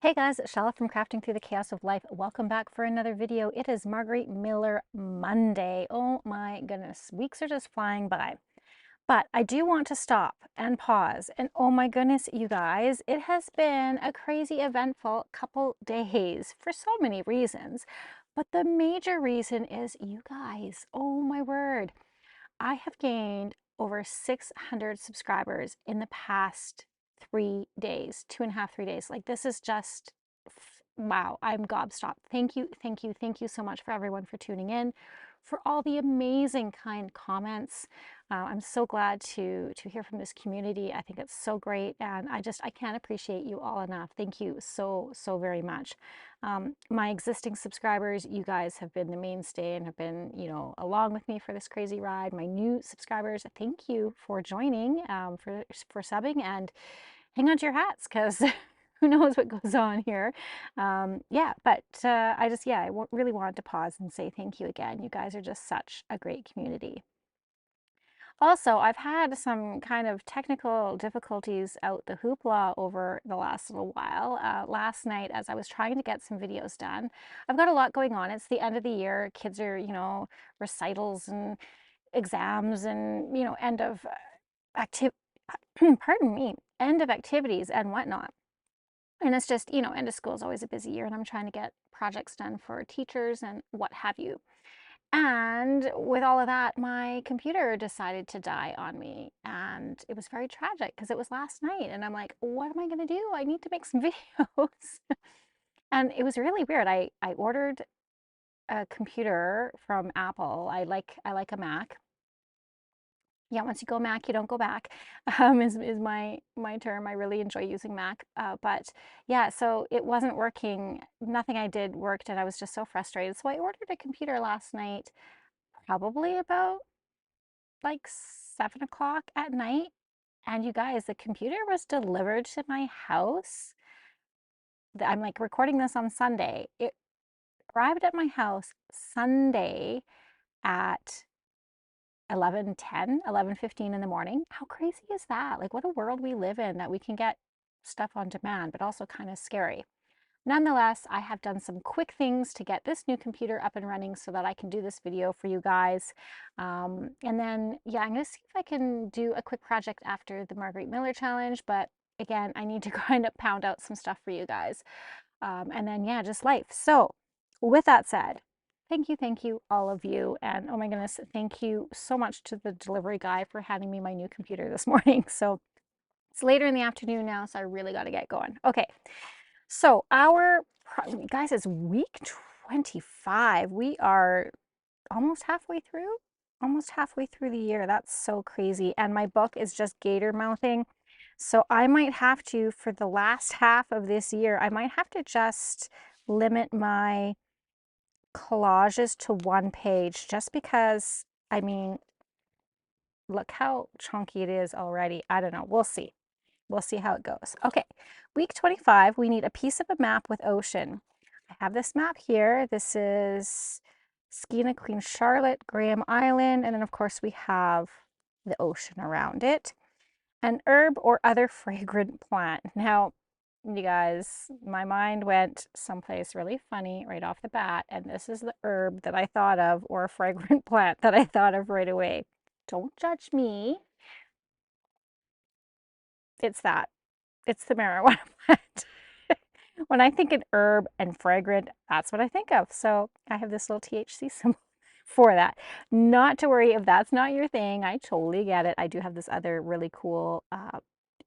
Hey guys, it's Chala from Crafting Through the Chaos of Life. Welcome back for another video. It is Margarete Miller Monday. Oh my goodness, weeks are just flying by. But I do want to stop and pause. And oh my goodness, you guys, it has been a crazy eventful couple days for so many reasons. But the major reason is you guys, oh my word. I have gained over 600 subscribers in the past 3 days, 2.5, 3 days. Like this is just, wow, I'm gobstopped. Thank you, thank you, thank you so much for everyone for tuning in, for all the amazing kind comments. I'm so glad to hear from this community. I think it's so great, and I can't appreciate you all enough. Thank you so very much. My existing subscribers, you guys have been the mainstay and have been, along with me for this crazy ride. My new subscribers, thank you for joining, for subbing, and hang on to your hats because who knows what goes on here. Yeah, but I really wanted to pause and say thank you again. You guys are just such a great community. Also, I've had some kind of technical difficulties out the hoopla over the last little while. Last night, as I was trying to get some videos done, I've got a lot going on. It's the end of the year. Kids are, recitals and exams and, end of active, pardon me, end of activities and whatnot. And it's just, end of school is always a busy year, and I'm trying to get projects done for teachers and what have you. And with all of that, my computer decided to die on me. And it was very tragic because it was last night. And I'm like, what am I going to do? I need to make some videos. And it was really weird. I ordered a computer from Apple. I like a Mac. Yeah, once you go Mac, you don't go back, is my term. I really enjoy using Mac. But yeah, so it wasn't working. Nothing I did worked, and I was just so frustrated. So I ordered a computer last night, probably about like 7 o'clock at night. And you guys, the computer was delivered to my house. I'm like recording this on Sunday. It arrived at my house Sunday at 11:10, 11:15 in the morning. How crazy is that? Like, what a world we live in that we can get stuff on demand, but also kind of scary. Nonetheless, I have done some quick things to get this new computer up and running so that I can do this video for you guys. And then, yeah, I'm going to see if I can do a quick project after the Margarete Miller Challenge. But again, I need to kind of pound out some stuff for you guys. And then, yeah, just life. So with that said, thank you, all of you. And oh my goodness, thank you so much to the delivery guy for handing me my new computer this morning. So it's later in the afternoon now, so I really got to get going. Okay. So guys, it's week 25. We are almost halfway through the year. That's so crazy. And my book is just gator mouthing. So I might have to, for the last half of this year, I might have to just limit my collages to one page just because, I mean, look how chunky it is already. I don't know. We'll see. We'll see how it goes. Okay, week 25, we need a piece of a map with ocean. I have this map here. This is Skeena, Queen Charlotte, Graham Island, and then of course we have the ocean around it. An herb or other fragrant plant. Now, you guys, my mind went someplace really funny right off the bat, and this is the herb that I thought of, or a fragrant plant that I thought of right away. Don't judge me. It's that. It's the marijuana plant. When I think an herb and fragrant, that's what I think of. So I have this little THC symbol for that. Not to worry if that's not your thing. I totally get it. I do have this other really cool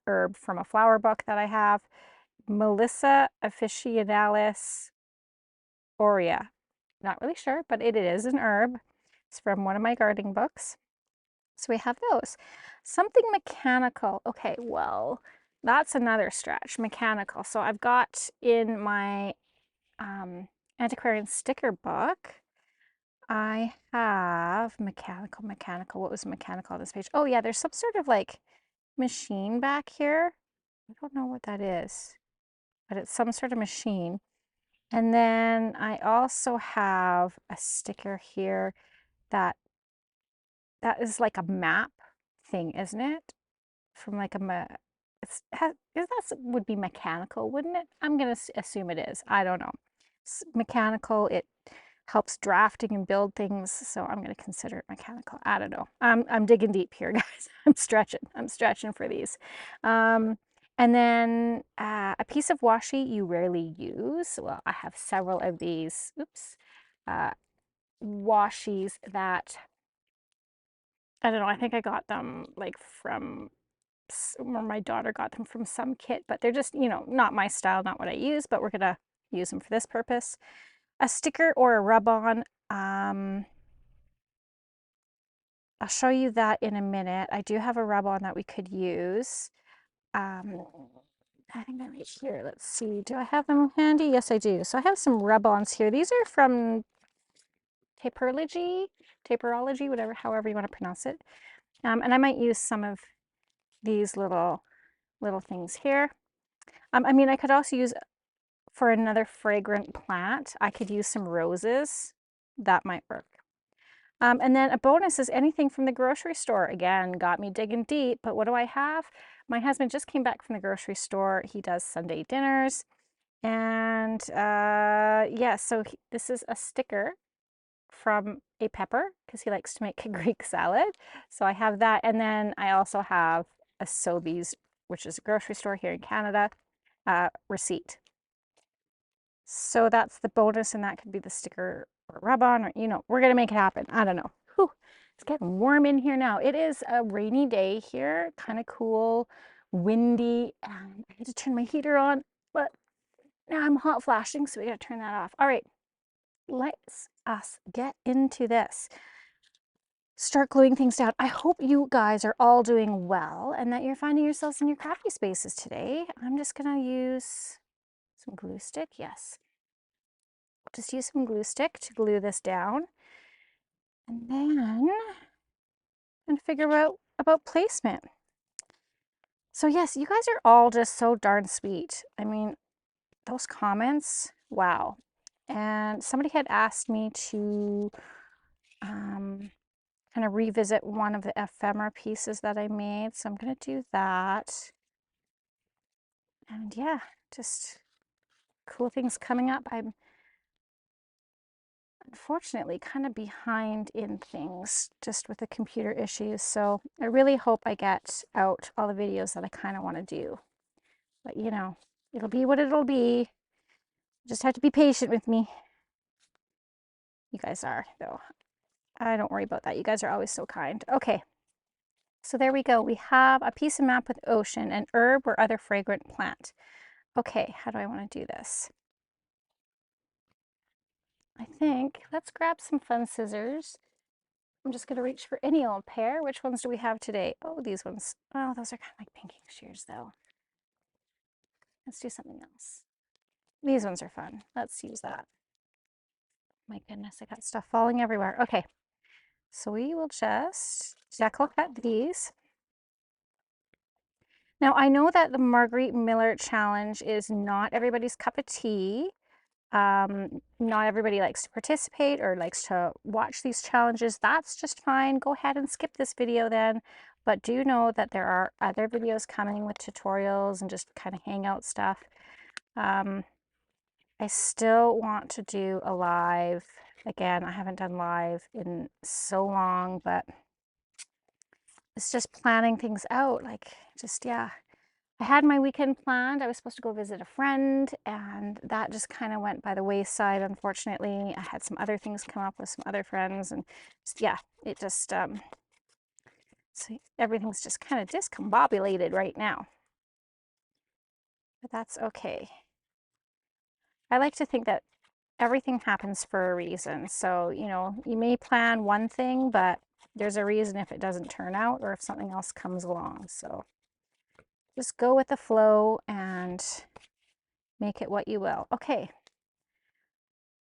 herb from a flower book that I have. Melissa officinalis aurea. Not really sure, but it is an herb. It's from one of my gardening books. So we have those. Something mechanical. Okay, well, that's another stretch. Mechanical. So I've got in my antiquarian sticker book, I have mechanical. What was mechanical on this page? Oh yeah, there's some sort of like machine back here. I don't know what that is, but it's some sort of machine. And then I also have a sticker here that is like a map thing, isn't it? From like that would be mechanical, wouldn't it? I'm going to assume it is. I don't know. It's mechanical. It helps drafting and build things, so I'm going to consider it mechanical. I don't know. I'm digging deep here, guys. I'm stretching for these. And then a piece of washi you rarely use. Well, I have several of these. Oops. Washies that I don't know. I think I got them like from, or my daughter got them from some kit, but they're just, you know, not my style, not what I use, but we're gonna use them for this purpose. A sticker or a rub-on. I'll show you that in a minute. I do have a rub-on that we could use. I think they're right here. Let's see. Do I have them handy? Yes, I do. So I have some rub-ons here. These are from Taperology, whatever, however you want to pronounce it. And I might use some of these little things here. I mean, I could also use, for another fragrant plant, I could use some roses. That might work. And then a bonus is anything from the grocery store. Again, got me digging deep, but what do I have? My husband just came back from the grocery store. He does Sunday dinners. And yeah, so this is a sticker from a pepper because he likes to make a Greek salad. So I have that. And then I also have a Sobeys, which is a grocery store here in Canada, receipt. So that's the bonus, and that could be the sticker or rub-on, or, you know, we're going to make it happen. I don't know. Whew, it's getting warm in here now. It is a rainy day here, kind of cool, windy, and I had to turn my heater on, but now I'm hot flashing, so we got to turn that off. All right, let's us get into this. Start gluing things down. I hope you guys are all doing well and that you're finding yourselves in your crafty spaces today. I'm just going to use some glue stick. Yes. Just use some glue stick to glue this down. And then figure out about placement. So yes, you guys are all just so darn sweet. I mean, those comments, wow. And somebody had asked me to kind of revisit one of the ephemera pieces that I made. So I'm going to do that. And yeah, just cool things coming up. I'm unfortunately kind of behind in things just with the computer issues. So I really hope I get out all the videos that I kind of want to do. But you know, it'll be what it'll be. Just have to be patient with me. You guys are, though. I don't worry about that. You guys are always so kind. Okay. So there we go. We have a piece of map with ocean, an herb or other fragrant plant. Okay, how do I want to do this? I think let's grab some fun scissors. I'm just going to reach for any old pair. Which ones do we have today? Oh, these ones. Oh, those are kind of like pinking shears, though. Let's do something else. These ones are fun. Let's use that. My goodness, I got stuff falling everywhere. Okay, so we will just decal cut these. Now, I know that the Margarete Miller Challenge is not everybody's cup of tea. Not everybody likes to participate or likes to watch these challenges. That's just fine. Go ahead and skip this video then. But do know that there are other videos coming with tutorials and just kind of hangout stuff. I still want to do a live. Again, I haven't done live in so long, but it's just planning things out. Like, just, yeah. I had my weekend planned. I was supposed to go visit a friend, and that just kind of went by the wayside, unfortunately. I had some other things come up with some other friends, and just, yeah, it just, so everything's just kind of discombobulated right now. But that's okay. I like to think that everything happens for a reason. So, you know, you may plan one thing, but there's a reason if it doesn't turn out or if something else comes along. So just go with the flow and make it what you will. Okay.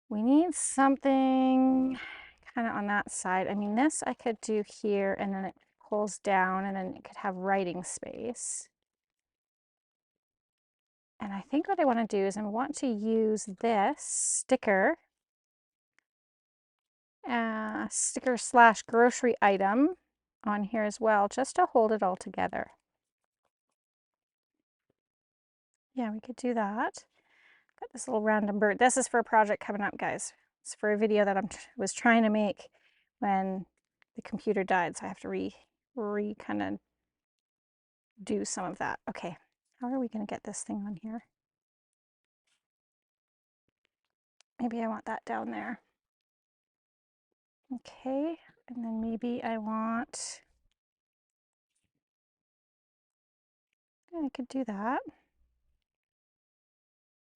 We need something kind of on that side. I mean, this I could do here, and then it pulls down, and then it could have writing space. And I think what I want to do is I want to use this sticker slash grocery item on here as well, just to hold it all together. Yeah, we could do that. Got this little random bird. This is for a project coming up, guys. It's for a video that I was trying to make when the computer died, so I have to kind of do some of that. Okay, how are we going to get this thing on here? Maybe I want that down there. Okay, and then maybe I could do that.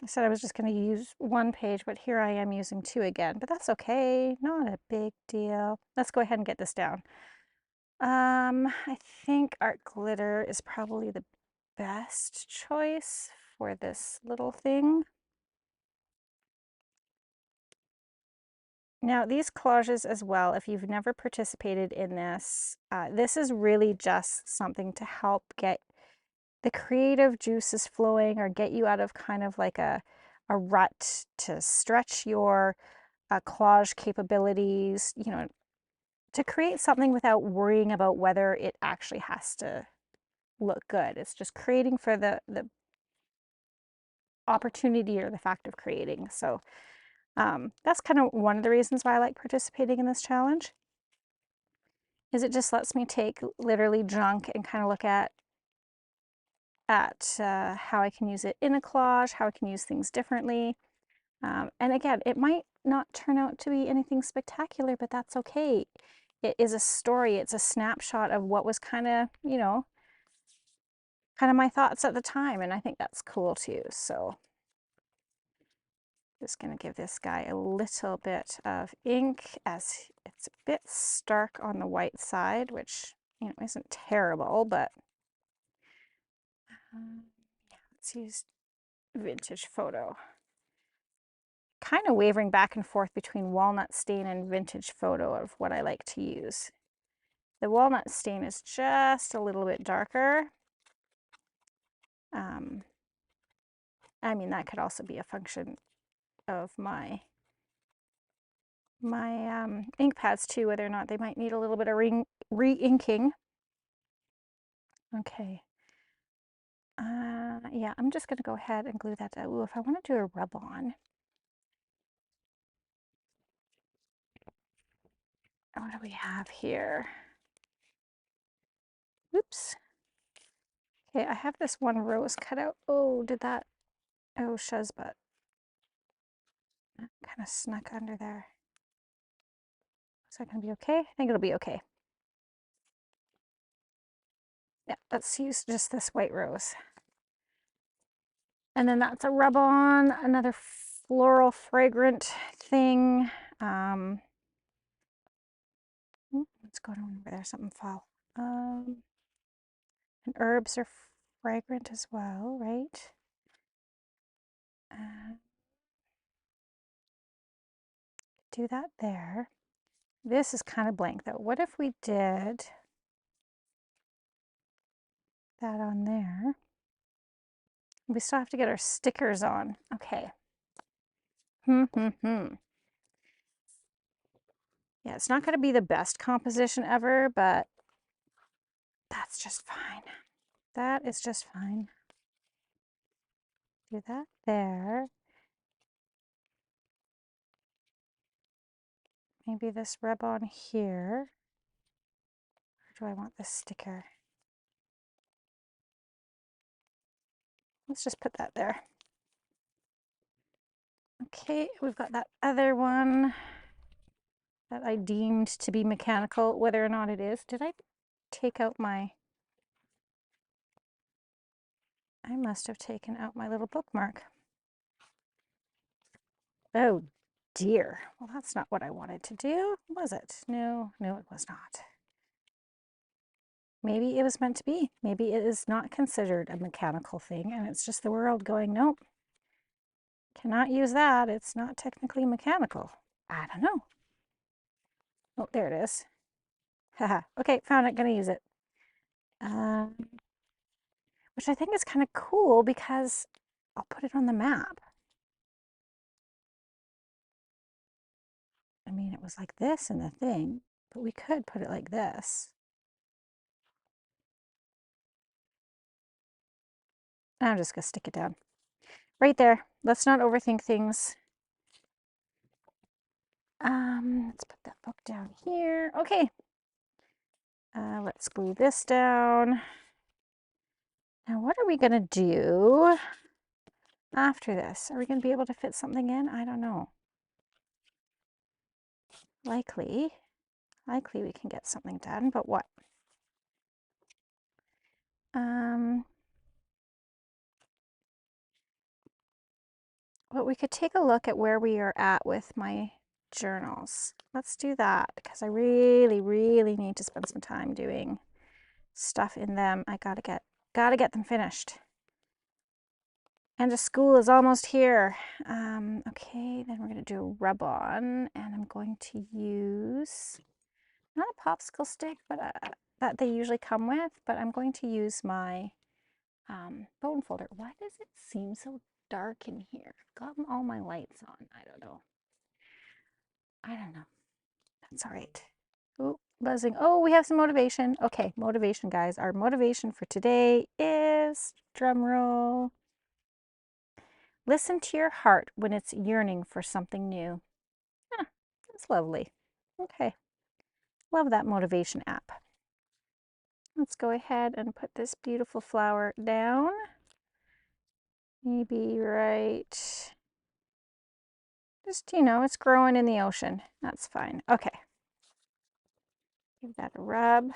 I said I was just going to use one page, but here I am using two again, but that's okay. Not a big deal. Let's go ahead and get this down. I think art glitter is probably the best choice for this little thing. Now, these collages as well, if you've never participated in this, this is really just something to help get the creative juices flowing or get you out of kind of like a rut, to stretch your collage capabilities, you know, to create something without worrying about whether it actually has to look good. It's just creating for the opportunity or the fact of creating. So that's kind of one of the reasons why I like participating in this challenge, is it just lets me take literally junk and kind of look at how I can use it in a collage, how I can use things differently. And again, it might not turn out to be anything spectacular, but that's okay. It is a story. It's a snapshot of what was kind of, you know, kind of my thoughts at the time. And I think that's cool too. So just going to give this guy a little bit of ink, as it's a bit stark on the white side, which, you know, isn't terrible, but yeah, let's use vintage photo. Kind of wavering back and forth between walnut stain and vintage photo of what I like to use. The walnut stain is just a little bit darker. I mean, that could also be a function of my ink pads too, whether or not they might need a little bit of re-inking. Okay. Yeah, I'm just going to go ahead and glue that down. Ooh, if I want to do a rub-on, what do we have here? Oops. Okay, I have this one rose cut out. Oh, did that? Oh, shuzbutt. That kind of snuck under there. Is that going to be okay? I think it'll be okay. Yeah, let's use just this white rose. And then that's a rub-on, another floral fragrant thing. What's going on over there? Something fell. And herbs are fragrant as well, right? Do that there. This is kind of blank though. What if we did that on there? We still have to get our stickers on. Okay. Yeah, it's not going to be the best composition ever, but that's just fine. That is just fine. Do that there. Maybe this rub on here. Or do I want this sticker? Let's just put that there. Okay, we've got that other one that I deemed to be mechanical, whether or not it is. Did I take out my... I must have taken out my little bookmark. Oh dear. Well, that's not what I wanted to do, was it? No, no, it was not. Maybe it was meant to be. Maybe it is not considered a mechanical thing, and it's just the world going, nope, cannot use that. It's not technically mechanical. I don't know. Oh, there it is. Haha. Okay, found it. Gonna use it. Which I think is kind of cool because I'll put it on the map. I mean, it was like this in the thing, but we could put it like this. I'm just gonna stick it down. Right there. Let's not overthink things. Let's put that book down here. Okay. Let's glue this down. Now, what are we going to do after this? Are we going to be able to fit something in? I don't know. Likely we can get something done, but what? Well, we could take a look at where we are at with my journals. Let's do that because I really, really need to spend some time doing stuff in them. I gotta get them finished. And the school is almost here. Okay, then we're gonna do a rub on, and I'm going to use not a popsicle stick, but that they usually come with. But I'm going to use my bone folder. Why does it seem so dark in here? I've got all my lights on. I don't know. That's all right. Oh, buzzing. Oh, we have some motivation. Okay, motivation, guys. Our motivation for today is, drum roll, listen to your heart when it's yearning for something new. Ah, that's lovely. Okay, love that motivation app. Let's go ahead and put this beautiful flower down. Maybe right, just, you know, it's growing in the ocean. That's fine. Okay. Give that a rub.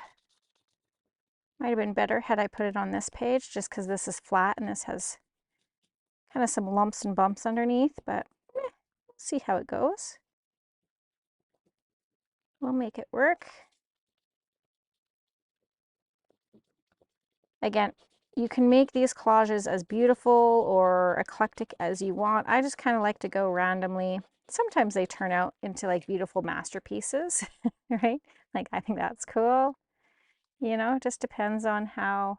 Might have been better had I put it on this page just because this is flat and this has kind of some lumps and bumps underneath, but we'll see how it goes. We'll make it work. Again, you can make these collages as beautiful or eclectic as you want. I just kind of like to go randomly. Sometimes they turn out into like beautiful masterpieces, right? Like I think that's cool. You know, it just depends on how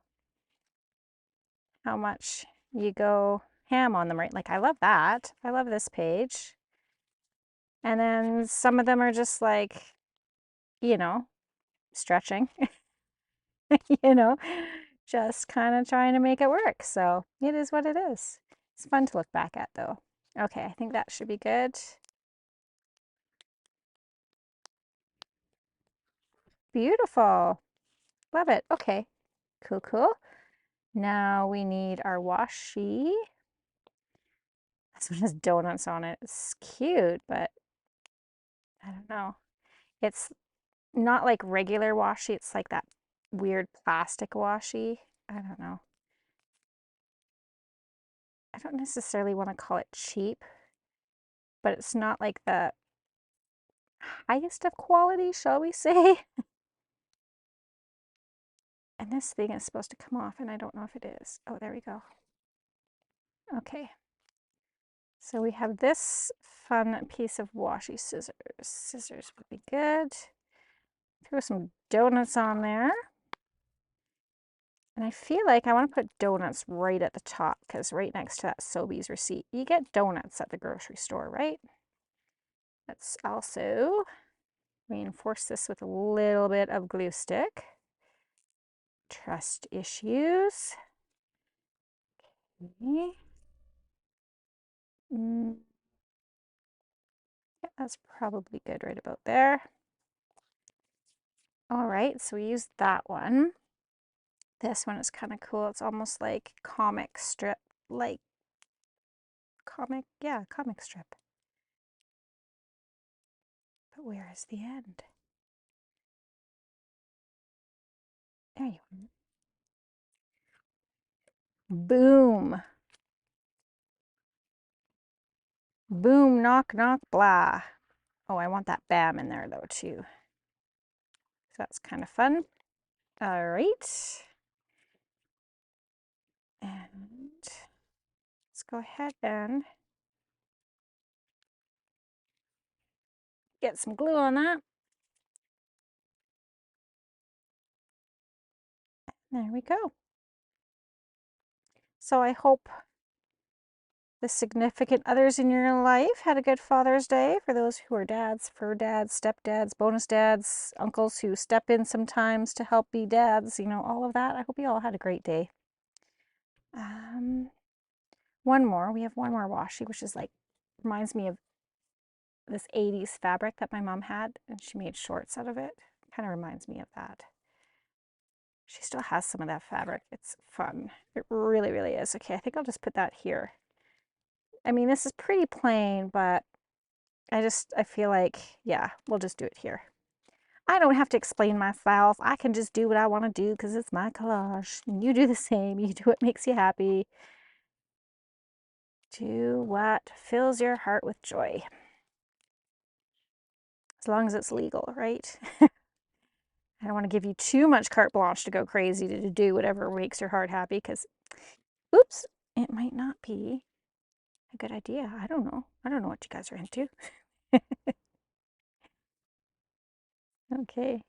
much you go ham on them, right? Like I love that. I love this page. And then some of them are just like, you know, stretching, you know, just kind of trying to make it work. So it is what it is. It's fun to look back at though. Okay, I think that should be good. Beautiful. Love it. Okay, cool, cool. Now we need our washi. This one has donuts on it. It's cute, but I don't know. It's not like regular washi. It's like that weird plastic washi. I don't know. I don't necessarily want to call it cheap, but it's not like the highest of quality, shall we say? And this thing is supposed to come off, and I don't know if it is. Oh, there we go. Okay. So we have this fun piece of washi scissors. Scissors would be good. Throw some donuts on there. And I feel like I want to put donuts right at the top because right next to that Sobeys receipt, you get donuts at the grocery store, right? Let's also reinforce this with a little bit of glue stick. Trust issues. Okay. Yeah, that's probably good right about there. All right, so we used that one. This one is kind of cool. It's almost like comic strip, like comic strip. But where is the end? There you are. Boom. Boom, knock, knock, blah. Oh, I want that bam in there though too. So that's kind of fun. All right. And let's go ahead and get some glue on that. There we go. So I hope the significant others in your life had a good Father's Day. For those who are dads, fur dads, stepdads, bonus dads, uncles who step in sometimes to help be dads, you know, all of that. I hope you all had a great day. one more. We have one more washi, which is like, reminds me of this 80s fabric that my mom had, and she made shorts out of it. Kind of reminds me of that. She still has some of that fabric. It's fun. It really, really is. Okay, I think I'll just put that here. I mean, this is pretty plain, but I feel like, yeah, we'll just do it here. I don't have to explain myself. I can just do what I want to do because it's my collage. And you do the same. You do what makes you happy. Do what fills your heart with joy. As long as it's legal, right? I don't want to give you too much carte blanche to go crazy to do whatever makes your heart happy because, oops, it might not be a good idea. I don't know. I don't know what you guys are into. Okay,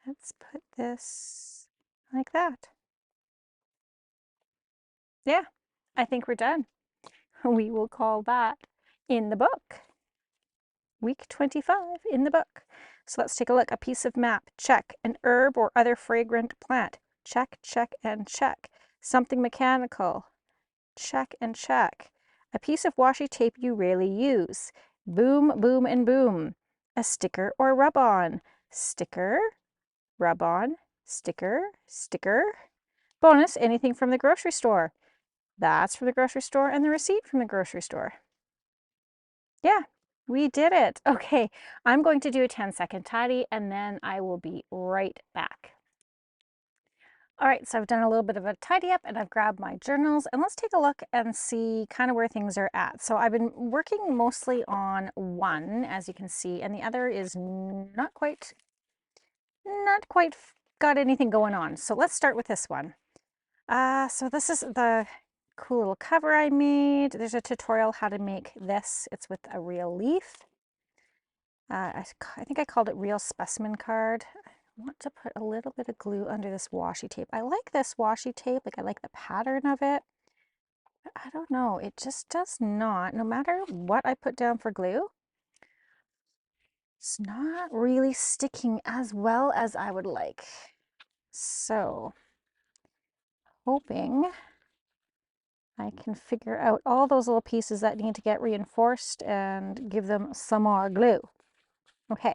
let's put this like that. Yeah, I think we're done. We will call that in the book. Week 25 in the book. So let's take a look. A piece of map, check. An herb or other fragrant plant, check, check, and check. Something mechanical, check and check. A piece of washi tape you rarely use, boom, boom, and boom. A sticker or rub-on, sticker, rub-on, sticker, sticker. Bonus, anything from the grocery store. That's from the grocery store and the receipt from the grocery store. Yeah, we did it. Okay, I'm going to do a 10-second tidy and then I will be right back. All right, so I've done a little bit of a tidy up and I've grabbed my journals, and let's take a look and see kind of where things are at. So I've been working mostly on one, as you can see, and the other is not quite got anything going on. So let's start with this one. So this is the cool little cover I made. There's a tutorial how to make this. It's with a real leaf. I think I called it real specimen card. I want to put a little bit of glue under this washi tape. I like this washi tape, like I like the pattern of it. But I don't know, it just does not, no matter what I put down for glue, it's not really sticking as well as I would like. So, hoping I can figure out all those little pieces that need to get reinforced and give them some more glue. Okay.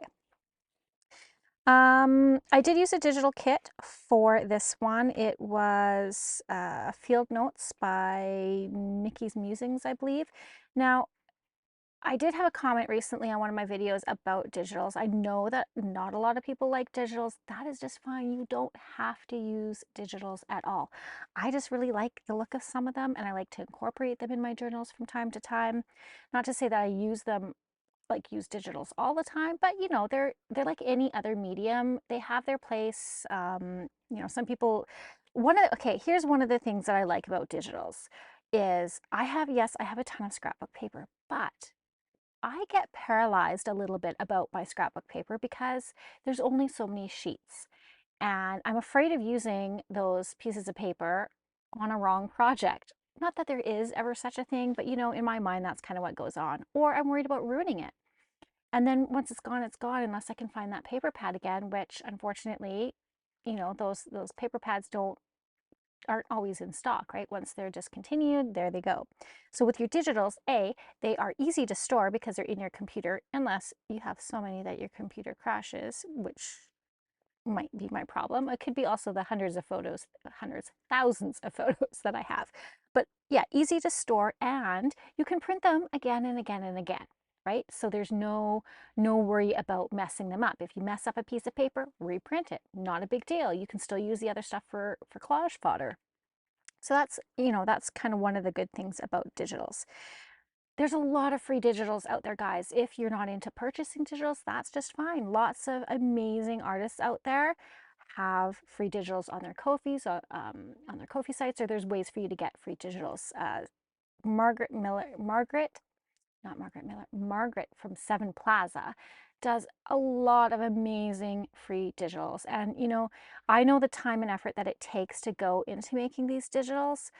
I did use a digital kit for this one. It was Field Notes by Nikki's Musings, I believe. Now, I did have a comment recently on one of my videos about digitals. I know that not a lot of people like digitals. That is just fine. You don't have to use digitals at all. I just really like the look of some of them, and I like to incorporate them in my journals from time to time. Not to say that I use them use digitals all the time, but you know, they're like any other medium. They have their place. You know, some people, okay, here's one of the things that I like about digitals is yes, I have a ton of scrapbook paper, but I get paralyzed a little bit about my scrapbook paper because there's only so many sheets. And I'm afraid of using those pieces of paper on a wrong project. Not that there is ever such a thing, but you know, in my mind, that's kind of what goes on. Or I'm worried about ruining it. And then once it's gone unless I can find that paper pad again, which unfortunately, you know, those paper pads aren't always in stock, right? Once they're discontinued, there they go. So with your digitals, they are easy to store because they're in your computer, unless you have so many that your computer crashes, which might be my problem. It could be also the thousands of photos that I have. But yeah, easy to store, and you can print them again and again and again, right? So there's no worry about messing them up. If you mess up a piece of paper, reprint it. Not a big deal. You can still use the other stuff for collage fodder. So that's, you know, that's kind of one of the good things about digitals. There's a lot of free digitals out there, guys. If you're not into purchasing digitals, that's just fine. Lots of amazing artists out there have free digitals on their on their Ko-fi sites, or there's ways for you to get free digitals. Margaret from Seven Plaza does a lot of amazing free digitals. And you know, I know the time and effort that it takes to go into making these digitals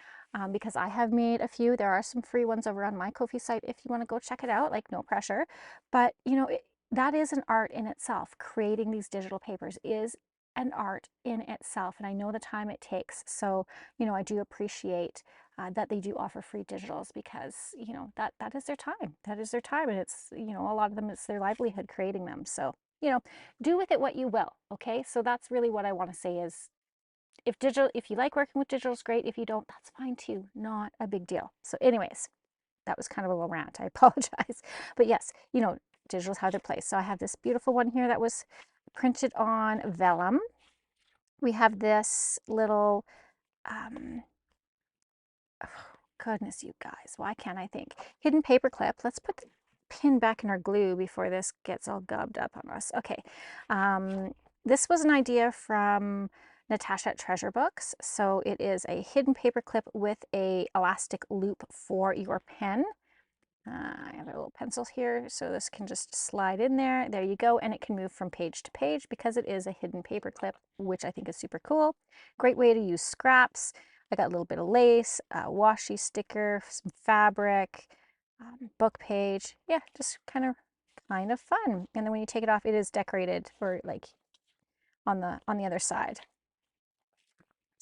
because I have made a few. There are some free ones over on my Ko-fi site if you want to go check it out, like no pressure. But you know, that is an art in itself. Creating these digital papers is an art in itself, and I know the time it takes. So, you know, I do appreciate that they do offer free digitals, because, you know, that is their time. That is their time. And it's, you know, a lot of them, it's their livelihood creating them. So, you know, do with it what you will. Okay. So that's really what I want to say is, if you like working with digitals, great. If you don't, that's fine too. Not a big deal. So anyways, that was kind of a little rant. I apologize. But yes, you know, digitals have their place. So I have this beautiful one here that was printed on vellum. We have this little, oh, goodness, you guys, why can't I think? Hidden paper clip. Let's put the pin back in our glue before this gets all gubbed up on us. Okay. This was an idea from Natasha at Treasure Books. So it is a hidden paper clip with a elastic loop for your pen. I have a little pencil here, so this can just slide in there. There you go, and it can move from page to page because it is a hidden paper clip, which I think is super cool. Great way to use scraps. I got a little bit of lace, a washi sticker, some fabric, book page. Yeah, just kind of fun. And then when you take it off, it is decorated for like on the other side.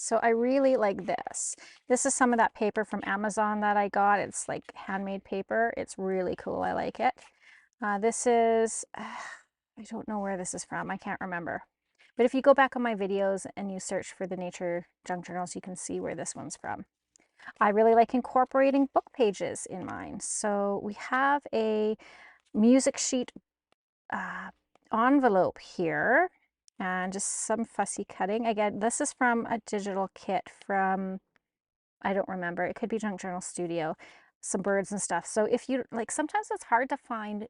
So I really like this. This is some of that paper from Amazon that I got. It's like handmade paper. It's really cool. I like it. This is, I don't know where this is from. I can't remember. But if you go back on my videos and you search for the nature junk journals, you can see where this one's from. I really like incorporating book pages in mine. So we have a music sheet envelope here, and just some fussy cutting. Again, this is from a digital kit from, I don't remember, it could be Junk Journal Studio, some birds and stuff. So if you like, sometimes it's hard to find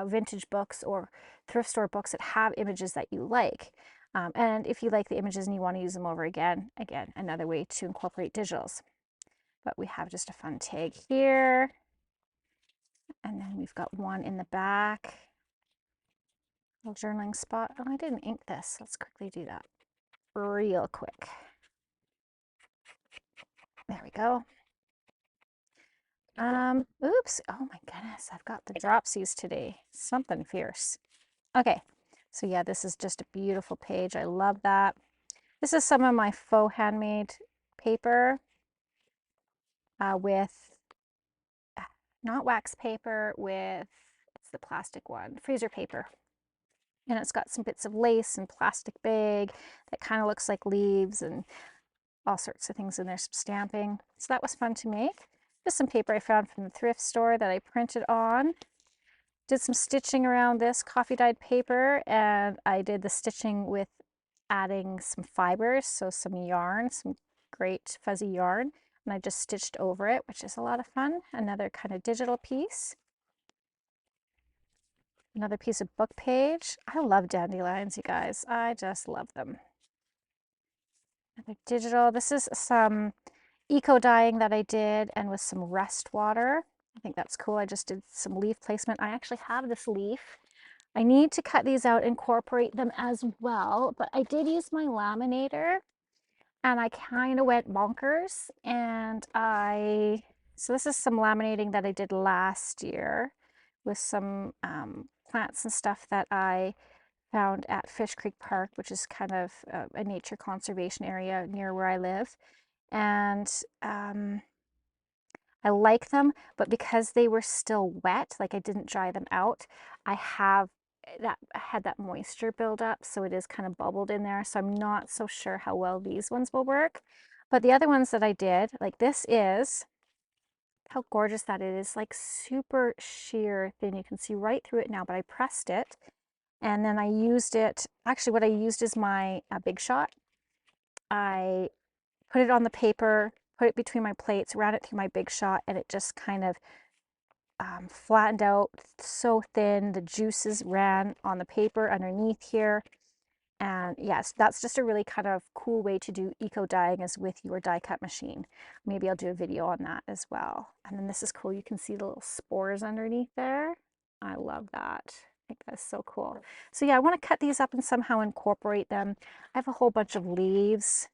vintage books or thrift store books that have images that you like. And if you like the images and you want to use them over again, another way to incorporate digitals. But we have just a fun tag here. And then we've got one in the back. Little journaling spot. Oh, I didn't ink this. Let's quickly do that real quick. There we go. Oops. Oh my goodness. I've got the dropsies today. Something fierce. Okay. So yeah, this is just a beautiful page. I love that. This is some of my faux handmade paper with not wax paper, with, it's the plastic one, freezer paper. And it's got some bits of lace and plastic bag that kind of looks like leaves and all sorts of things in there, some stamping. So that was fun to make. Just some paper I found from the thrift store that I printed on. Did some stitching around this coffee dyed paper, and I did the stitching with adding some fibers, so some yarn, some great fuzzy yarn, and I just stitched over it, which is a lot of fun. Another kind of digital piece. Another piece of book page. I love dandelions, you guys. I just love them. Another digital. This is some eco dyeing that I did, and with some rest water. I think that's cool. I just did some leaf placement. I actually have this leaf. I need to cut these out, incorporate them as well, but I did use my laminator and I kind of went bonkers, and so this is some laminating that I did last year with some plants and stuff that I found at Fish Creek Park, which is kind of a nature conservation area near where I live. And I like them, but because they were still wet, like I didn't dry them out, I had that moisture build up, so it is kind of bubbled in there. So I'm not so sure how well these ones will work. But the other ones that I did, like this is, how gorgeous that it is, like super sheer thin. You can see right through it now, but I pressed it and then I used it. Actually, what I used is my Big Shot. I put it on the paper, put it between my plates, ran it through my Big Shot, and it just kind of flattened out so thin. The juices ran on the paper underneath here. And yes, that's just a really kind of cool way to do eco dyeing, is with your die cut machine. Maybe I'll do a video on that as well. And then this is cool. You can see the little spores underneath there. I love that. I think that's so cool. So yeah, I want to cut these up and somehow incorporate them. I have a whole bunch of leaves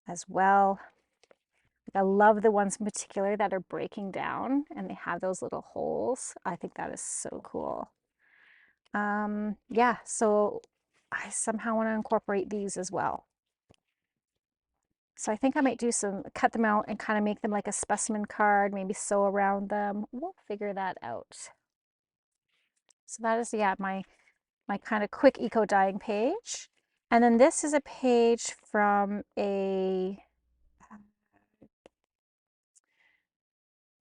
as well. I love the ones in particular that are breaking down and they have those little holes. I think that is so cool. Yeah, so I somehow want to incorporate these as well. So I think I might do cut them out and kind of make them like a specimen card, maybe sew around them. We'll figure that out. So that is, yeah, my kind of quick eco dyeing page. And then this is a page from a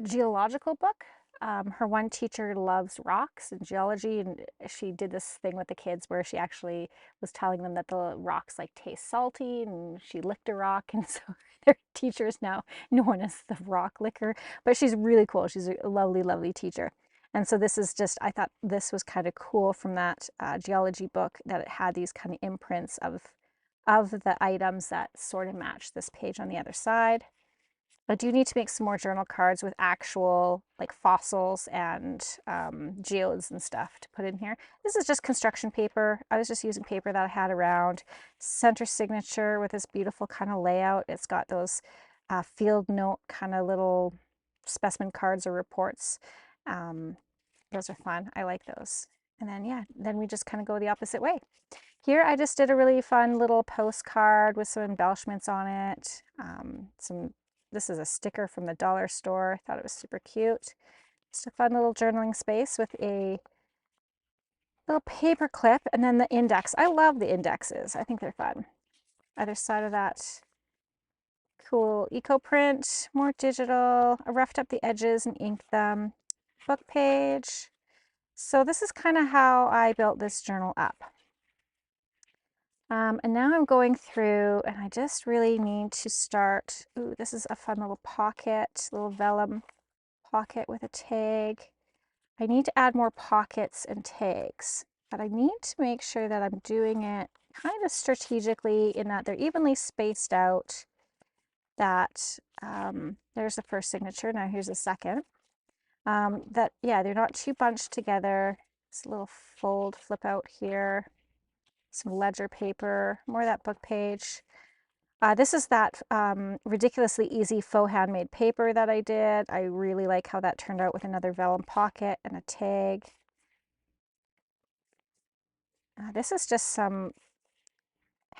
geological book. Her one teacher loves rocks and geology, and she did this thing with the kids where she actually was telling them that the rocks like taste salty, and she licked a rock, and so their teacher is now known as the rock licker. But she's really cool. She's a lovely, lovely teacher. And so this is just, I thought this was kind of cool from that geology book, that it had these kind of imprints of the items that sort of match this page on the other side. I do need to make some more journal cards with actual like fossils and geodes and stuff to put in here. This is just construction paper. I was just using paper that I had around. Center signature with this beautiful kind of layout. It's got those field note kind of little specimen cards or reports. Those are fun. I like those. And then, yeah, then we just kind of go the opposite way. Here I just did a really fun little postcard with some embellishments on it. This is a sticker from the dollar store. I thought it was super cute. Just a fun little journaling space with a little paper clip and then the index. I love the indexes. I think they're fun. Other side of that, cool eco print, more digital. I roughed up the edges and inked them. Book page. So this is kind of how I built this journal up. And now I'm going through and I just really need to start. Ooh, this is a fun little pocket, little vellum pocket with a tag. I need to add more pockets and tags, but I need to make sure that I'm doing it kind of strategically in that they're evenly spaced out. That there's the first signature. Now here's the second. That, yeah, they're not too bunched together. This little fold flip out here. Some ledger paper, more of that book page. This is that ridiculously easy faux handmade paper that I did. I really like how that turned out with another vellum pocket and a tag. This is just some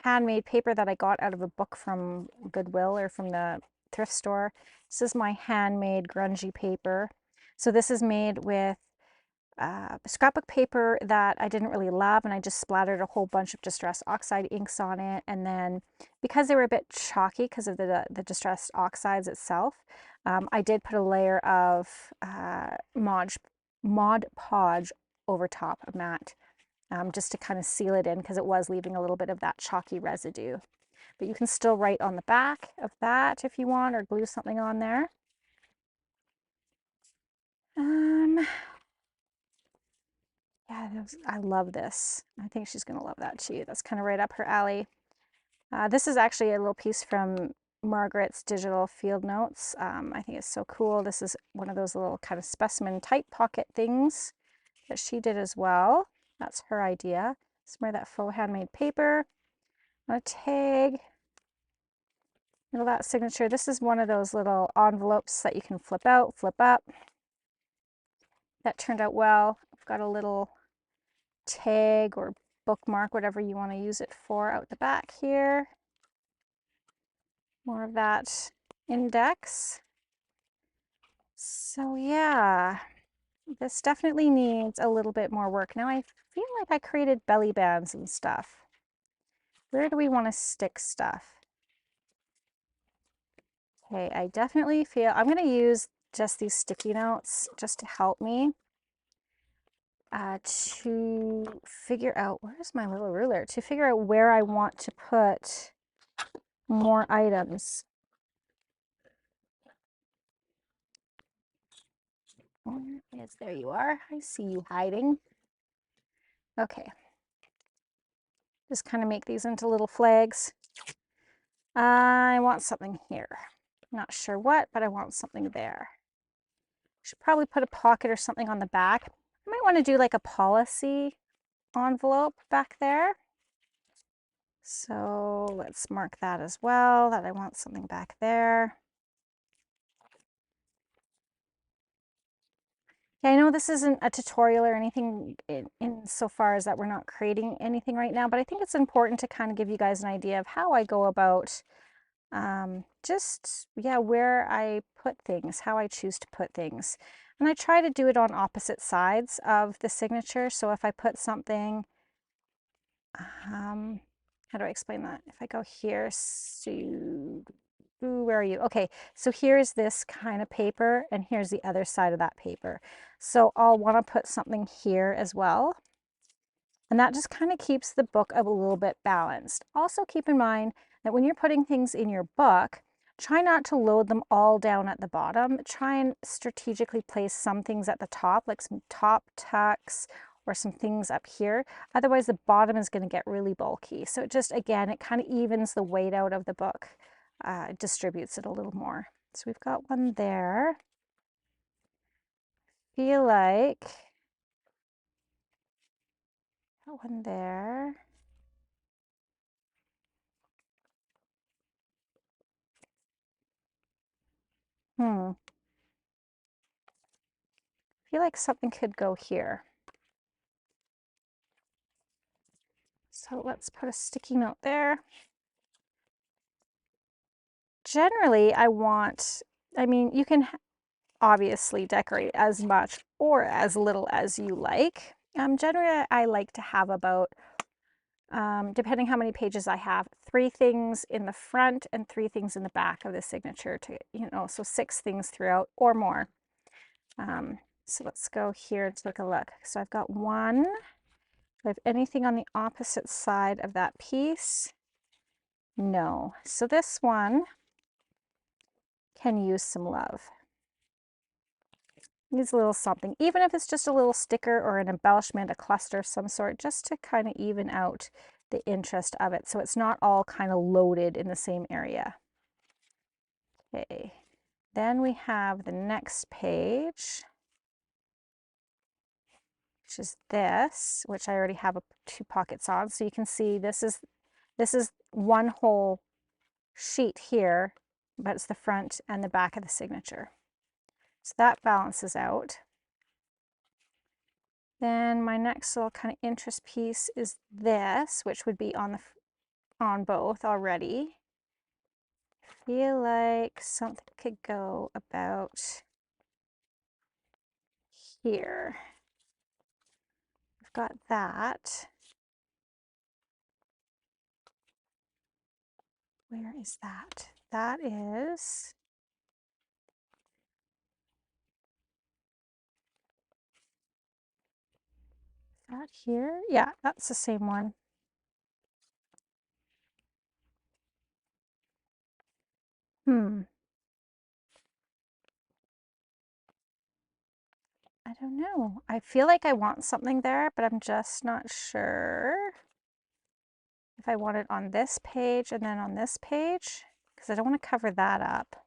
handmade paper that I got out of a book from Goodwill or from the thrift store. This is my handmade grungy paper. So this is made with scrapbook paper that I didn't really love, and I just splattered a whole bunch of distressed oxide inks on it. And then because they were a bit chalky because of the distressed oxides itself, I did put a layer of Mod Podge over top of matte, just to kind of seal it in because it was leaving a little bit of that chalky residue. But you can still write on the back of that if you want, or glue something on there. Yeah, I love this. I think she's going to love that too. That's kind of right up her alley. This is actually a little piece from Margaret's digital field notes. I think it's so cool. This is one of those little kind of specimen type pocket things that she did as well. That's her idea. Some more of that faux handmade paper. A tag. You know, that signature. This is one of those little envelopes that you can flip out, flip up. That turned out well. I've got a little tag or bookmark, whatever you want to use it for, out the back here. More of that index. So yeah, this definitely needs a little bit more work. Now I feel like I created belly bands and stuff. Where do we want to stick stuff? Okay, I definitely feel I'm going to use just these sticky notes just to help me to figure out, where's my little ruler, to figure out where I want to put more items. Yes, there you are. I see you hiding. Okay. Just kind of make these into little flags. I want something here. Not sure what, but I want something there. Should probably put a pocket or something on the back. I might want to do like a policy envelope back there. So let's mark that as well, that I want something back there. Yeah, I know this isn't a tutorial or anything in so far as that we're not creating anything right now, but I think it's important to kind of give you guys an idea of how I go about just, yeah, where I put things, how I choose to put things. And I try to do it on opposite sides of the signature. So if I put something, how do I explain that? If I go here, so, where are you? Okay, so here's this kind of paper and here's the other side of that paper. So I'll want to put something here as well. And that just kind of keeps the book a little bit balanced. Also keep in mind that when you're putting things in your book, try not to load them all down at the bottom. Try and strategically place some things at the top, like some top tucks or some things up here. Otherwise, the bottom is going to get really bulky. So it just, again, it kind of evens the weight out of the book, distributes it a little more. So we've got one there. Feel like, got one there. I feel like something could go here. So let's put a sticky note there. Generally, I mean, you can obviously decorate as much or as little as you like. Generally, I like to have about, depending how many pages I have, 3 things in the front and 3 things in the back of the signature to, so 6 things throughout or more. So let's go here and take a look. So I've got 1. Do I have anything on the opposite side of that piece? No. So this one can use some love. Needs a little something, even if it's just a little sticker or an embellishment, a cluster of some sort, just to kind of even out the interest of it so it's not all kind of loaded in the same area. Okay, then we have the next page, which is this, which I already have 2 pockets on. So you can see this is one whole sheet here, but it's the front and the back of the signature. So that balances out. Then my next little kind of interest piece is this, which would be on both already. I feel like something could go about here. We've got that. Where is that? That is that here? Yeah, that's the same one. I don't know. I feel like I want something there, but I'm just not sure if I want it on this page and then on this page, because I don't want to cover that up.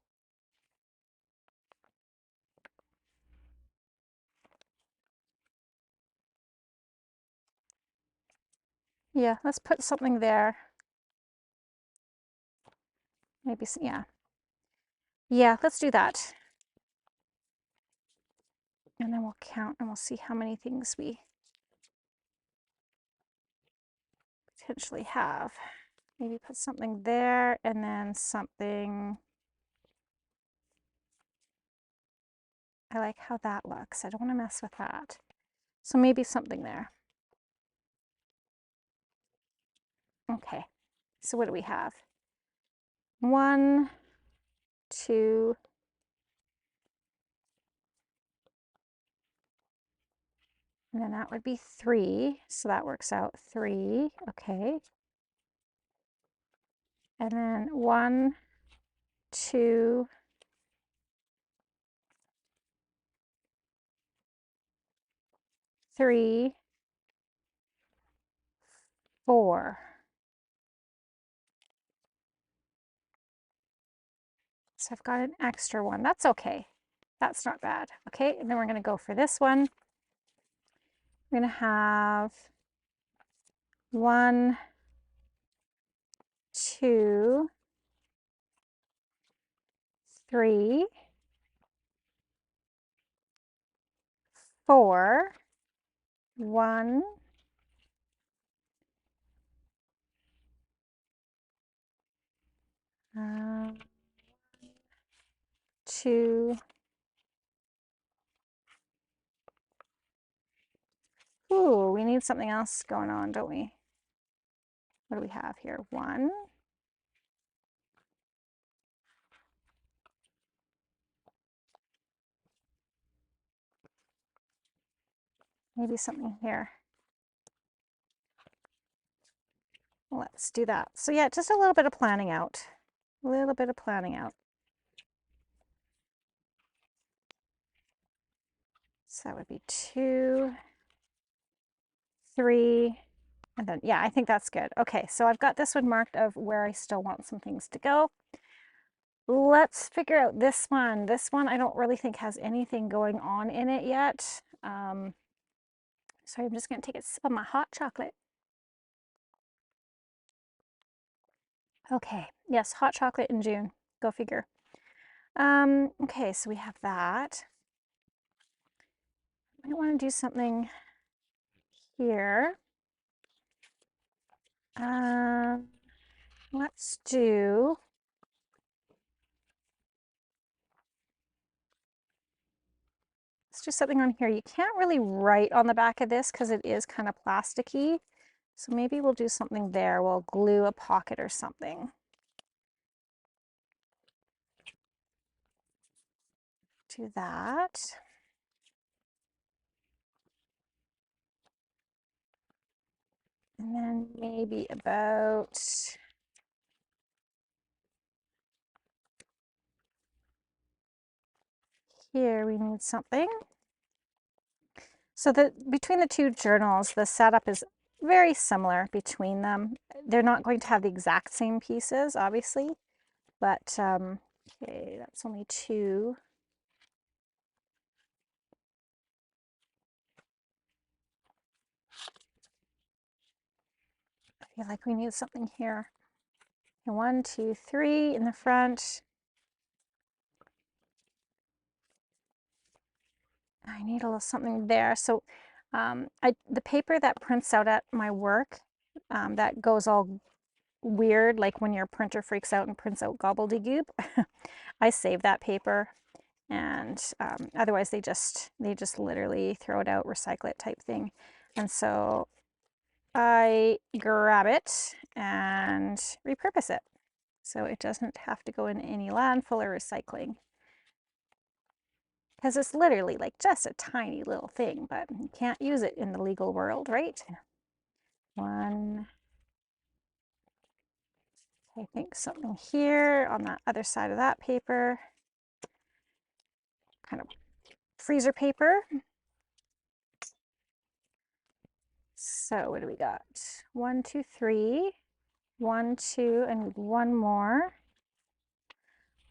Yeah, let's put something there. Maybe, yeah. Yeah, let's do that. And then we'll count and we'll see how many things we potentially have. Maybe put something there and then something. I like how that looks. I don't want to mess with that. So maybe something there. Okay, so what do we have? 1, 2, and then that would be 3. So that works out 3. Okay. And then 1, 2, 3, 4. So I've got an extra one. That's okay. That's not bad. Okay, and then we're going to go for this one. We're going to have 1, 2, 3, 4, 1, 2, 2. Ooh, we need something else going on, don't we? What do we have here? 1. Maybe something here. Let's do that. So yeah, just a little bit of planning out. A little bit of planning out. So that would be 2, 3, and then, yeah, I think that's good. Okay, so I've got this one marked of where I still want some things to go. Let's figure out this one. This one I don't really think has anything going on in it yet. So I'm just going to take a sip of my hot chocolate. Okay, yes, hot chocolate in June. Go figure. Okay, so we have that. I want to do something here. Let's do something on here. You can't really write on the back of this because it is kind of plasticky. So maybe we'll do something there. We'll glue a pocket or something. Do that. And then maybe about here we need something. So between the two journals, the setup is very similar between them. They're not going to have the exact same pieces, obviously, but okay, that's only 2. I feel like we need something here. 1, 2, 3 in the front. I need a little something there. So the paper that prints out at my work, that goes all weird, like when your printer freaks out and prints out gobbledygook. I save that paper, and otherwise they just literally throw it out, recycle it type thing. And so I grab it and repurpose it, so it doesn't have to go in any landfill or recycling. Because it's literally like just a tiny little thing, but you can't use it in the legal world, right? 1. I think something here on the other side of that paper. Kind of freezer paper. So what do we got? 1, 2, 3. 1, 2, and 1 more.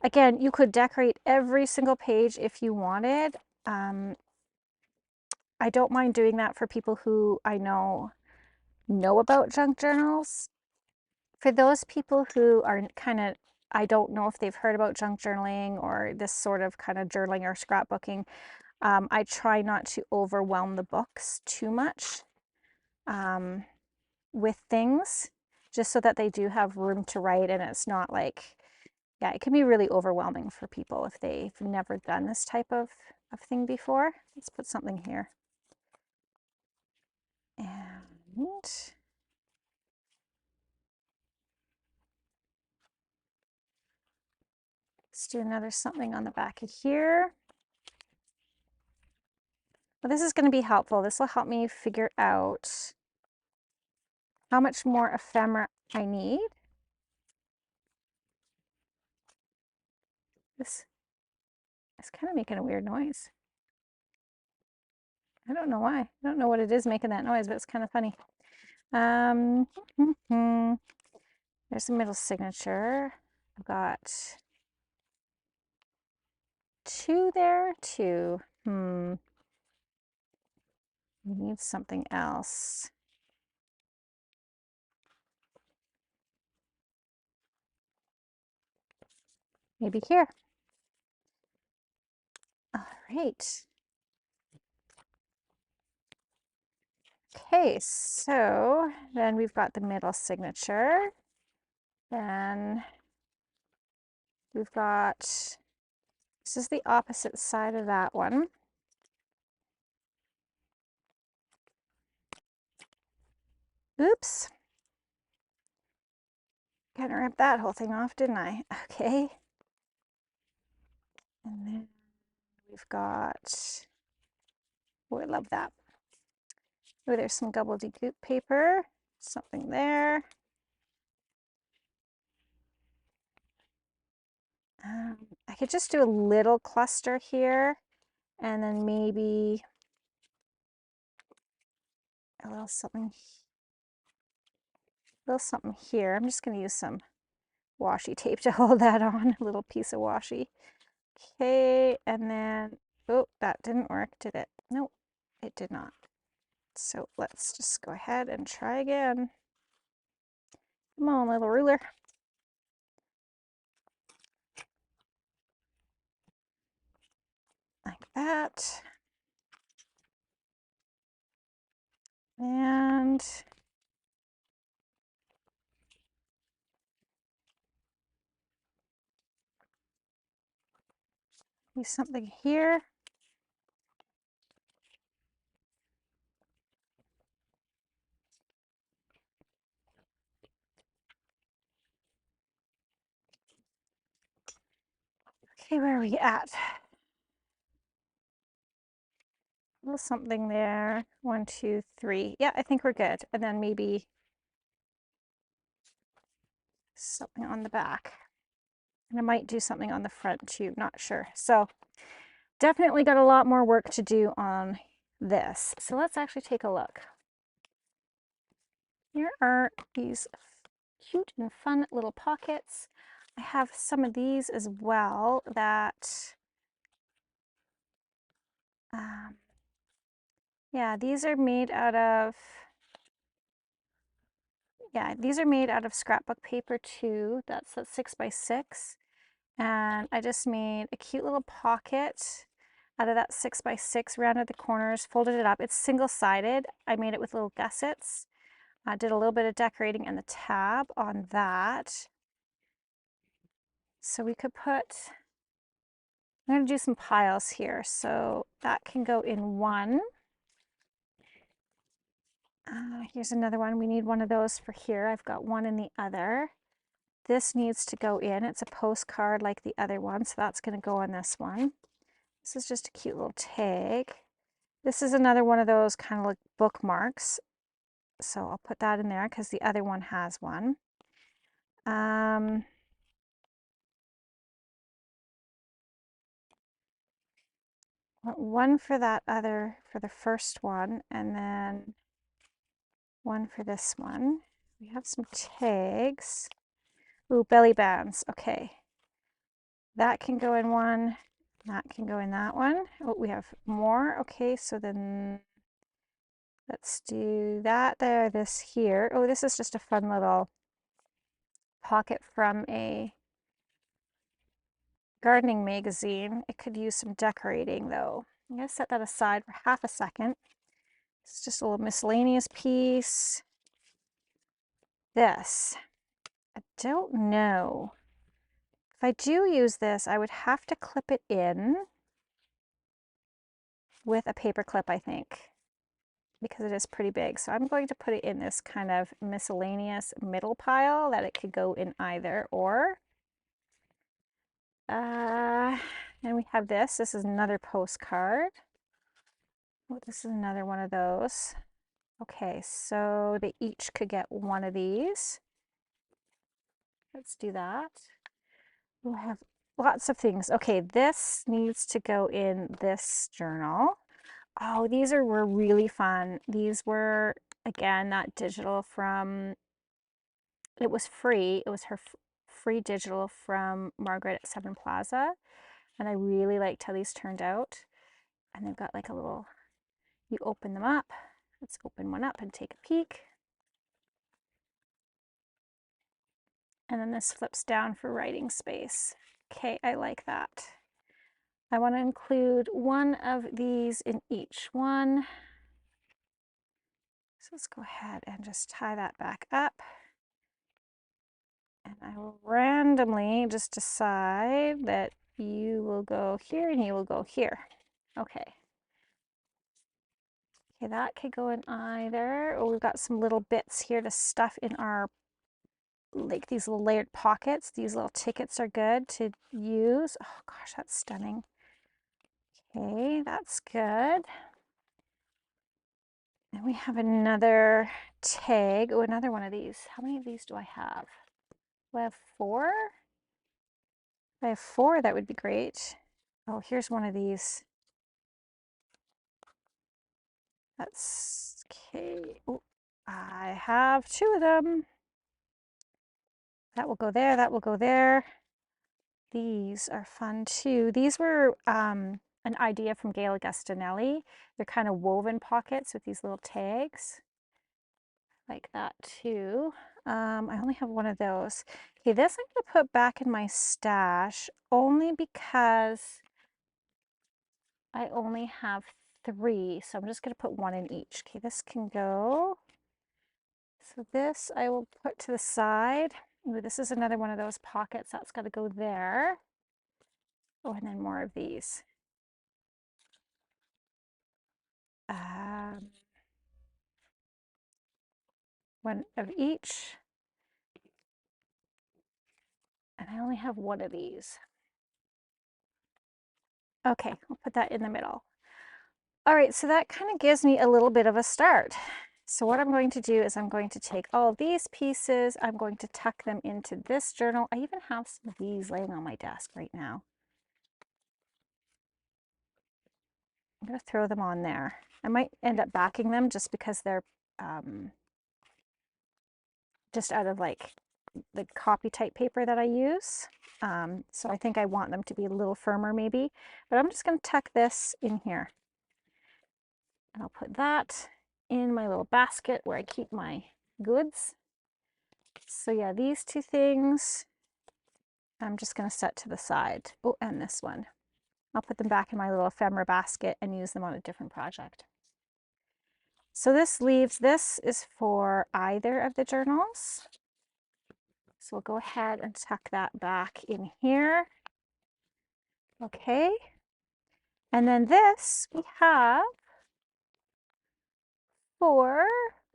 Again, you could decorate every single page if you wanted. I don't mind doing that for people who I know about junk journals. For those people who are kind of, I don't know if they've heard about junk journaling or this sort of kind of journaling or scrapbooking, I try not to overwhelm the books too much with things, just so that they do have room to write, and it's not like, yeah, it can be really overwhelming for people if they've never done this type of thing before. Let's put something here. And let's do another something on the back of here. Well, this is going to be helpful. This will help me figure out how much more ephemera I need. This is kind of making a weird noise. I don't know why. I don't know what it is making that noise, but it's kind of funny. There's the middle signature. I've got 2 there, 2. We need something else. Maybe here. All right. Okay, so then we've got the middle signature. Then we've got This is the opposite side of that one. Oops. Kind of ripped that whole thing off, didn't I? Okay. And then we've got, oh, I love that. Oh, there's some gobbledygook paper, something there. I could just do a little cluster here, and then maybe a little something here. I'm just going to use some washi tape to hold that on, a little piece of washi. Okay, and then, oh, that didn't work, did it? Nope, it did not. So let's just go ahead and try again. Come on, little ruler. Like that. And use something here. Okay, where are we at? A little something there. 1, 2, 3. Yeah, I think we're good. And then maybe something on the back. And I might do something on the front too, not sure. So definitely got a lot more work to do on this. So let's actually take a look. Here are these cute and fun little pockets. I have some of these as well that, yeah, these are made out of, scrapbook paper too. That's 6 by 6. And I just made a cute little pocket out of that 6 by 6, rounded the corners, folded it up. It's single-sided. I made it with little gussets. I did a little bit of decorating in the tab on that. So we could put, I'm going to do some piles here. So that can go in one. Here's another one. We need one of those for here. I've got one in the other. This needs to go in. It's a postcard like the other one, so that's going to go on this one. This is just a cute little tag. This is another one of those kind of like bookmarks. So I'll put that in there because the other one has one. One for that other, for the first one, and then one for this one. We have some tags. Ooh, belly bands. Okay. That can go in one. That can go in that one. Oh, we have more. Okay, so then let's do that there, this here. Oh, this is just a fun little pocket from a gardening magazine. It could use some decorating though. I'm going to set that aside for half a second. It's just a little miscellaneous piece. This, I don't know. If I do use this, I would have to clip it in with a paper clip, I think, because it is pretty big. So I'm going to put it in this kind of miscellaneous middle pile that it could go in either or. And we have this. This is another postcard. Oh, this is another one of those. Okay, so they each could get one of these. Let's do that. We'll have lots of things. Okay, this needs to go in this journal. Oh, these were really fun. These were, again, that digital from, it was free. It was her free digital from Margaret at Seven Plaza. And I really liked how these turned out. And they've got like a little, you open them up. Let's open one up and take a peek. And then this flips down for writing space. Okay, I like that. I want to include one of these in each one. So let's go ahead and just tie that back up. And I will randomly just decide that You will go here and you will go here. Okay. Okay, that could go in either. Oh, we've got some little bits here to stuff in our, like these little layered pockets. These little tickets are good to use. Oh gosh, that's stunning. Okay, that's good. And we have another tag. Oh, another one of these. How many of these do I have? Do I have 4? If I have 4, that would be great. Oh, here's one of these. That's okay. Oh, I have 2 of them. That will go there, that will go there. These are fun too. These were an idea from Gail Agostinelli. They're kind of woven pockets with these little tags. Like that too. I only have 1 of those. Okay, this I'm going to put back in my stash only because I only have 3. So I'm just going to put 1 in each. Okay, this can go. So this I will put to the side. Ooh, this is another one of those pockets. That's got to go there. Oh, and then more of these. One of each. And I only have 1 of these. Okay, I'll put that in the middle. All right, so that kind of gives me a little bit of a start. So what I'm going to do is I'm going to take all of these pieces, I'm going to tuck them into this journal. I even have some of these laying on my desk right now. I'm going to throw them on there. I might end up backing them just because they're just out of like the copy type paper that I use. So I think I want them to be a little firmer maybe, but I'm just going to tuck this in here. And I'll put that in my little basket where I keep my goods. So yeah, these 2 things I'm just going to set to the side. Oh, and this one. I'll put them back in my little ephemera basket and use them on a different project. So this is for either of the journals. So we'll go ahead and tuck that back in here. Okay. And then this we have for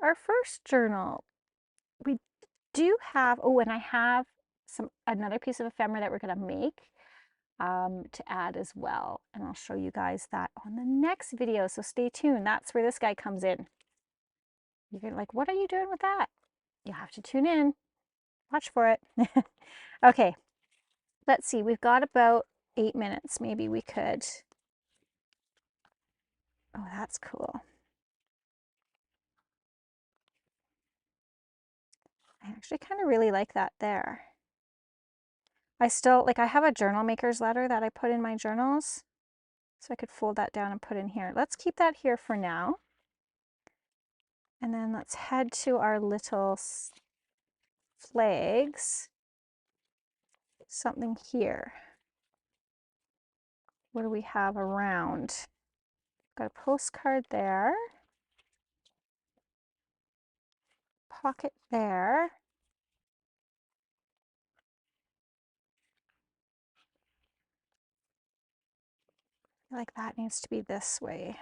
our first journal. We do have, oh, and I have another piece of ephemera that we're going to make to add as well. And I'll show you guys that on the next video. So stay tuned. That's where this guy comes in. You're like, what are you doing with that? You have to tune in. Watch for it. Okay. Let's see. We've got about 8 minutes. Maybe we could. Oh, that's cool. I actually kind of really like that there. I still, like I have a journal maker's letter that I put in my journals. So I could fold that down and put in here. Let's keep that here for now. And then let's head to our little flags. Something here. What do we have around? Got a postcard there. Pocket there. I feel like that needs to be this way.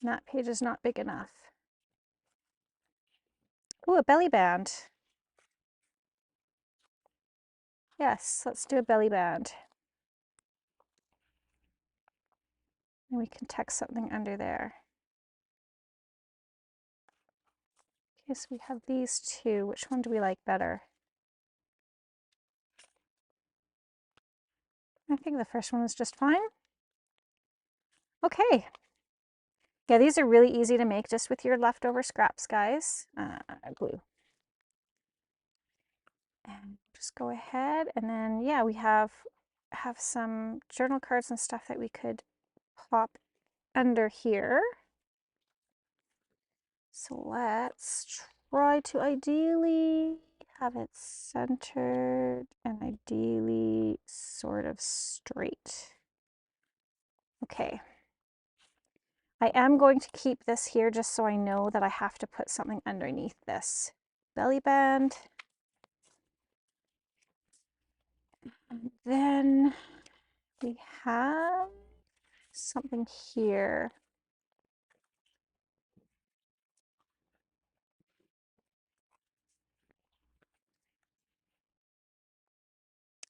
And that page is not big enough. Ooh, a belly band. Yes, let's do a belly band. And we can tuck something under there. Okay, so we have these 2. Which one do we like better? I think the first one is just fine. Okay. Yeah, these are really easy to make just with your leftover scraps, guys. Glue. And just go ahead and then, yeah, we have some journal cards and stuff that we could pop under here. So let's try to ideally have it centered and ideally sort of straight. Okay. I am going to keep this here just so I know that I have to put something underneath this belly band. And then We have something here.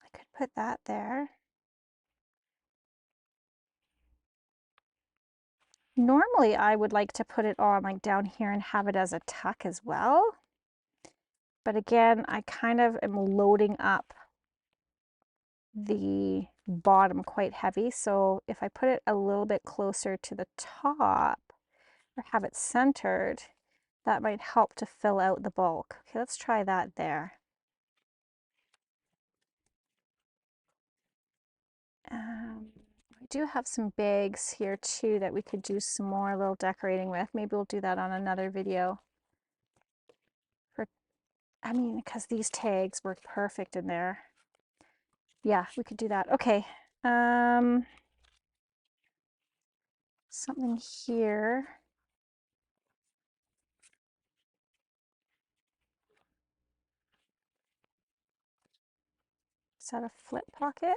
I could put that there. Normally I would like to put it on like down here and have it as a tuck as well. But again, I kind of am loading up the bottom quite heavy. So if I put it a little bit closer to the top or have it centered, that might help to fill out the bulk. Okay, let's try that there. We do have some bags here too that we could do some more little decorating with. Maybe we'll do that on another video. I mean, because these tags work perfect in there. Yeah, we could do that. Okay. Something here. Is that a flip pocket?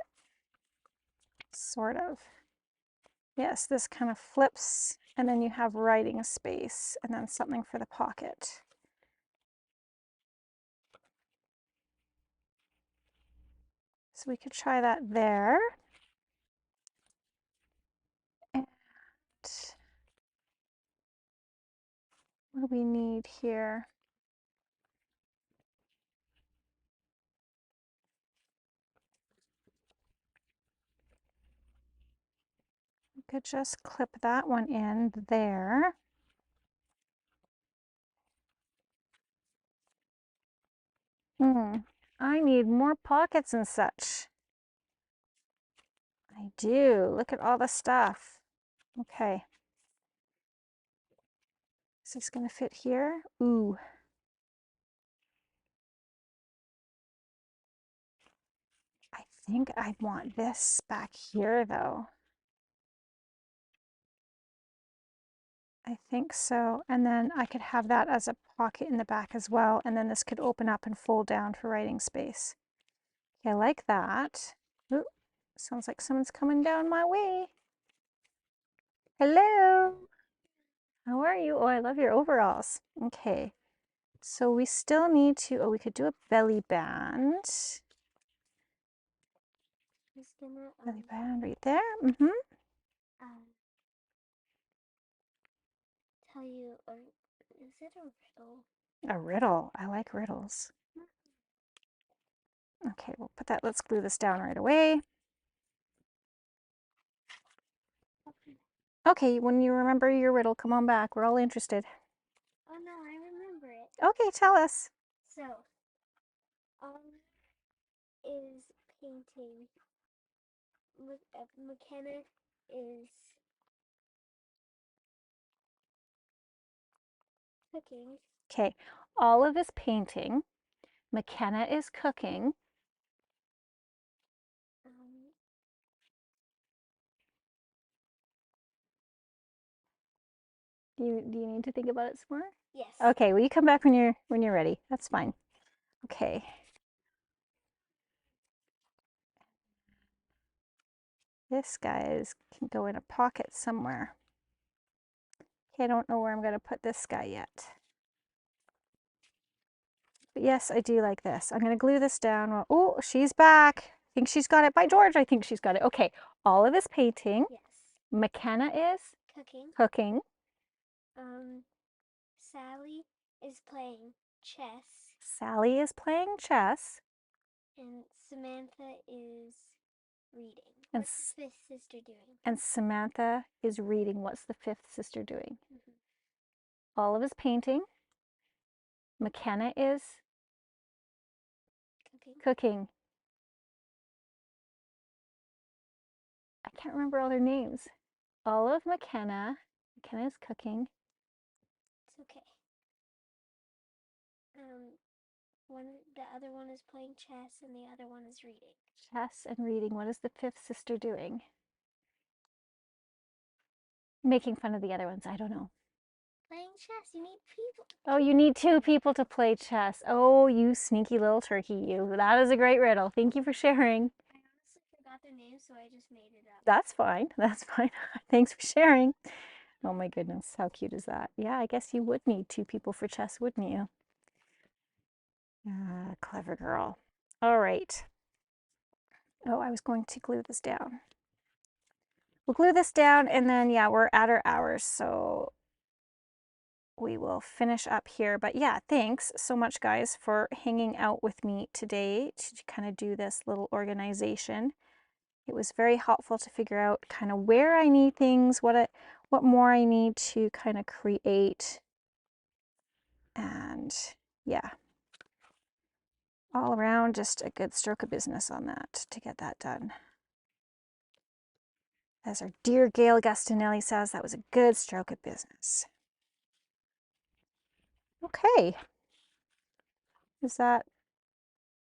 Sort of. Yes, this kind of flips, and then you have writing space, and then something for the pocket. So we could try that there. And what do we need here? We could just clip that one in there. I need more pockets and such. I do. Look at all the stuff. Okay. Is this going to fit here? Ooh. I think I want this back here though. I think so. And then I could have that as a pocket in the back as well. And then this could open up and fold down for writing space. Okay, I like that. Ooh, sounds like someone's coming down my way. Hello. How are you? Oh, I love your overalls. Okay. So we still need to, oh, we could do a belly band. Belly band right there. Tell you, or is it a riddle? A riddle. I like riddles. Okay, we'll put that, let's glue this down right away. Okay, when you remember your riddle, come on back. We're all interested. Oh no, I remember it. Okay, tell us. So, is painting. McKenna is cooking. Okay, Olive is painting. McKenna is cooking. Do you need to think about it some more? Yes. Okay, well you come back when you're ready. That's fine. Okay. This guy can go in a pocket somewhere. Okay, I don't know where I'm going to put this guy yet. But yes, I do like this. I'm going to glue this down. Well, oh, she's back. I think she's got it. By George, I think she's got it. Okay, Olive is painting. Yes. McKenna is cooking. Sally is playing chess. Sally is playing chess. And Samantha is reading. And what's the fifth sister doing? And Samantha is reading. What's the fifth sister doing? Olive is painting. McKenna is cooking. I can't remember all their names. Olive, McKenna. McKenna is cooking. It's okay. The other one is playing chess and the other one is reading. Chess and reading. What is the fifth sister doing? Making fun of the other ones. I don't know. Playing chess. You need people. Oh, you need two people to play chess. Oh, you sneaky little turkey, you. That is a great riddle. Thank you for sharing. I honestly forgot their names, so I just made it up. That's fine. That's fine. Thanks for sharing. Oh my goodness, how cute is that? Yeah, I guess you would need two people for chess, wouldn't you? Clever girl. All right. Oh, I was going to glue this down. We'll glue this down and then, yeah, we're at our hours, so we will finish up here. But yeah, thanks so much, guys, for hanging out with me today to kind of do this little organization. It was very helpful to figure out kind of where I need things, what more I need to kind of create. And yeah, all around just a good stroke of business on that to get that done. As our dear Gail Gustinelli says, that was a good stroke of business. Okay. Is that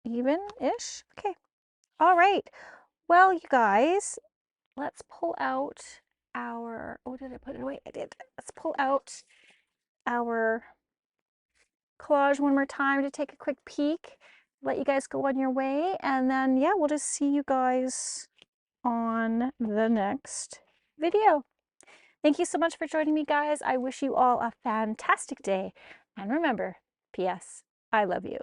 even-ish? Okay. All right. Well, you guys, let's pull out our, oh, did I put it away? I did. Let's pull out our collage one more time to take a quick peek, let you guys go on your way, and then, yeah, we'll just see you guys on the next video. Thank you so much for joining me, guys. I wish you all a fantastic day. And remember, P.S. I love you.